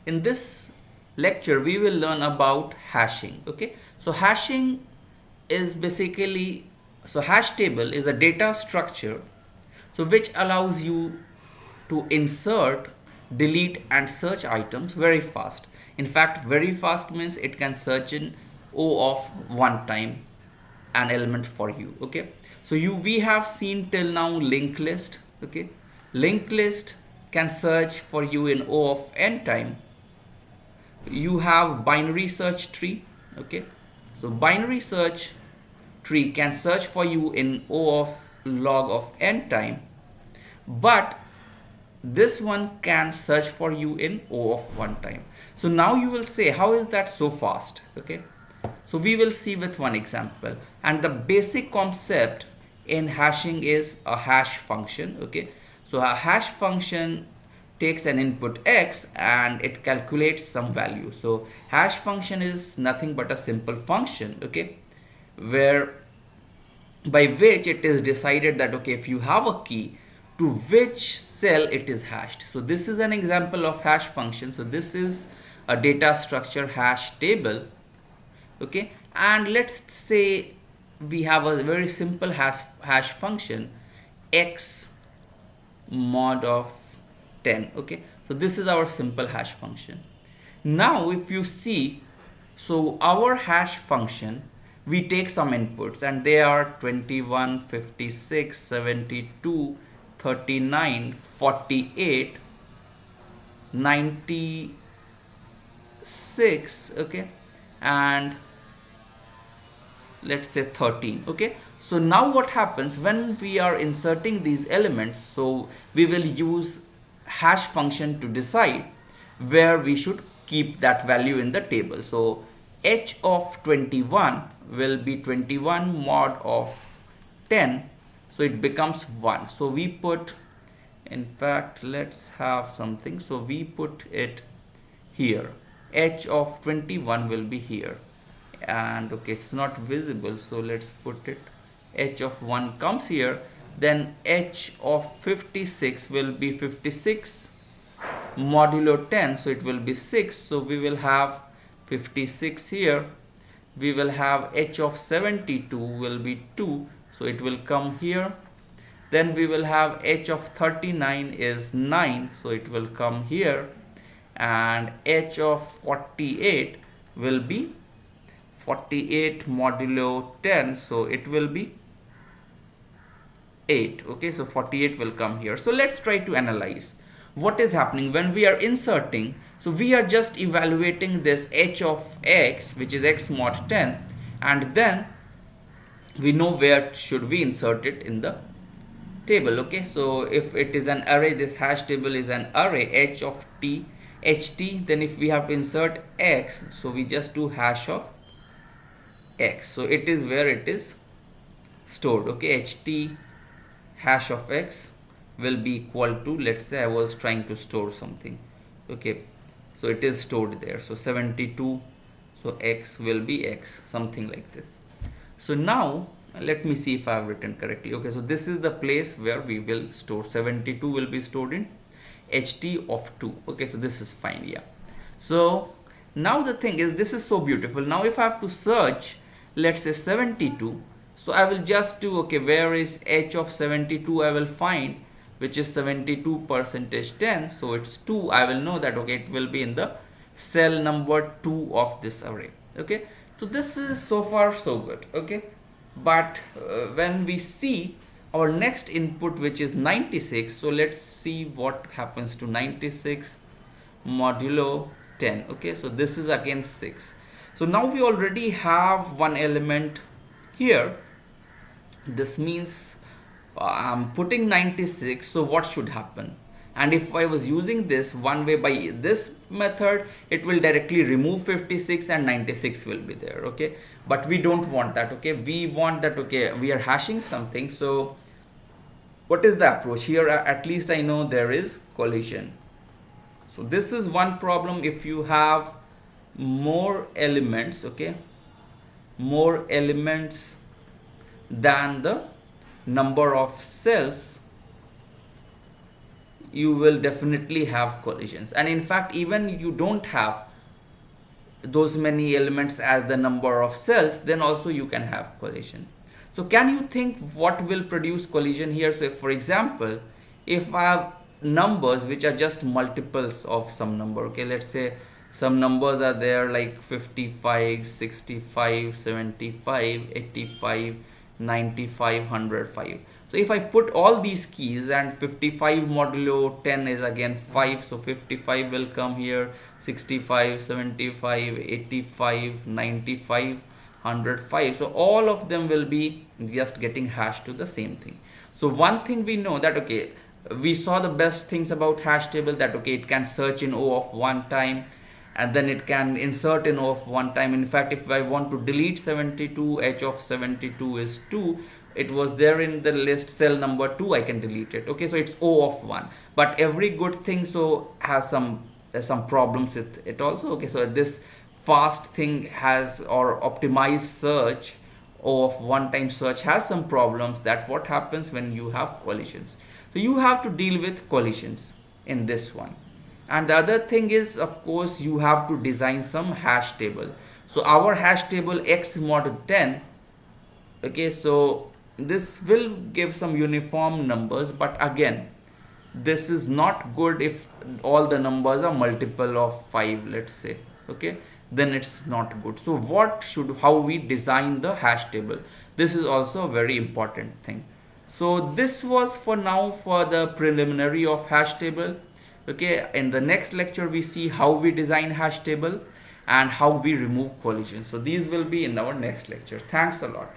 In this lecture we will learn about hashing. Okay, so hashing is basically, so hash table is a data structure so which allows you to insert, delete and search items very fast. In fact, very fast means it can search in O of one time an element for you. Okay, so we have seen till now linked list. Okay, linked list can search for you in O of n time. You have binary search tree. Okay, so binary search tree can search for you in O of log of n time, but this one can search for you in O of one time. So now you will say, how is that so fast? Okay, so we will see with one example. And the basic concept in hashing is a hash function. Okay, so a hash function takes an input x and it calculates some value. So hash function is nothing but a simple function, okay, where by which it is decided that, okay, if you have a key, to which cell it is hashed. So this is an example of hash function. So this is a data structure hash table. Okay, and let's say we have a very simple hash function x mod of 10. Okay, so this is our simple hash function. Now if you see, so our hash function, we take some inputs and they are 21, 56, 72, 39, 48, 96, okay, and let's say 13. Okay, so now what happens when we are inserting these elements? So we will use hash function to decide where we should keep that value in the table. So h of 21 will be 21 mod of 10, so it becomes 1. So we put, in fact let's have something, so we put it here, h of 21 will be here, and okay, it's not visible, so let's put it, h of 1 comes here, then h of 56 will be 56 modulo 10, so it will be 6, so we will have 56 here. We will have h of 72 will be 2, so it will come here. Then we will have h of 39 is 9, so it will come here, and h of 48 will be 48 modulo 10, so it will be 8. Okay, so 48 will come here. So let's try to analyze what is happening when we are inserting. So we are just evaluating this h of x, which is x mod 10, and then we know where should we insert it in the table. Okay, so if it is an array, this hash table is an array h of t ht, then if we have to insert x, so we just do hash of x, so it is where it is stored. Okay, ht hash of x will be equal to, let's say I was trying to store something. Okay, so it is stored there, so 72, so x will be x, something like this. So now let me see if I have written correctly. Okay, so this is the place where we will store, 72 will be stored in ht of 2. Okay, so this is fine. Yeah, so now the thing is, this is so beautiful. Now if I have to search, let's say 72, so I will just do, okay, where is h of 72, I will find, which is 72 percentage 10, so it's 2. I will know that, okay, it will be in the cell number 2 of this array. Okay, so this is so far so good. Okay, but when we see our next input, which is 96, so let's see what happens to 96 modulo 10. Okay, so this is again 6. So now we already have one element here. This means I'm putting 96, so what should happen? And if I was using this one way, by this method, it will directly remove 56 and 96 will be there. Okay, but we don't want that. Okay, we want that, okay, we are hashing something, so what is the approach here? At least I know there is collision. So this is one problem. If you have more elements, okay, more elements than the number of cells, you will definitely have collisions. And in fact, even you don't have those many elements as the number of cells, then also you can have collision. So can you think what will produce collision here? So if, for example, if I have numbers which are just multiples of some number, okay, let's say some numbers are there like 55, 65, 75, 85, 95, 105. So if I put all these keys, and 55 modulo 10 is again 5, so 55 will come here, 65, 75, 85, 95, 105. So all of them will be just getting hashed to the same thing. So one thing we know that, okay, we saw the best things about hash table, that okay, it can search in O of one time, and then it can insert in O of one time. In fact, if I want to delete 72, H of 72 is 2, it was there in the list, cell number 2, I can delete it. Okay, so it's O of 1. But every good thing so has some problems with it also. Okay, so this fast thing has, or optimized search, O of one time search has some problems. That what happens when you have collisions. So you have to deal with collisions in this one. And the other thing is, of course, you have to design some hash table. So our hash table X mod 10, okay, so this will give some uniform numbers, but again, this is not good if all the numbers are multiple of 5, let's say, okay, then it's not good. So how we design the hash table, this is also a very important thing. So this was for now for the preliminary of hash table. Okay, in the next lecture we see how we design hash table and how we remove collisions. So these will be in our next lecture. Thanks a lot.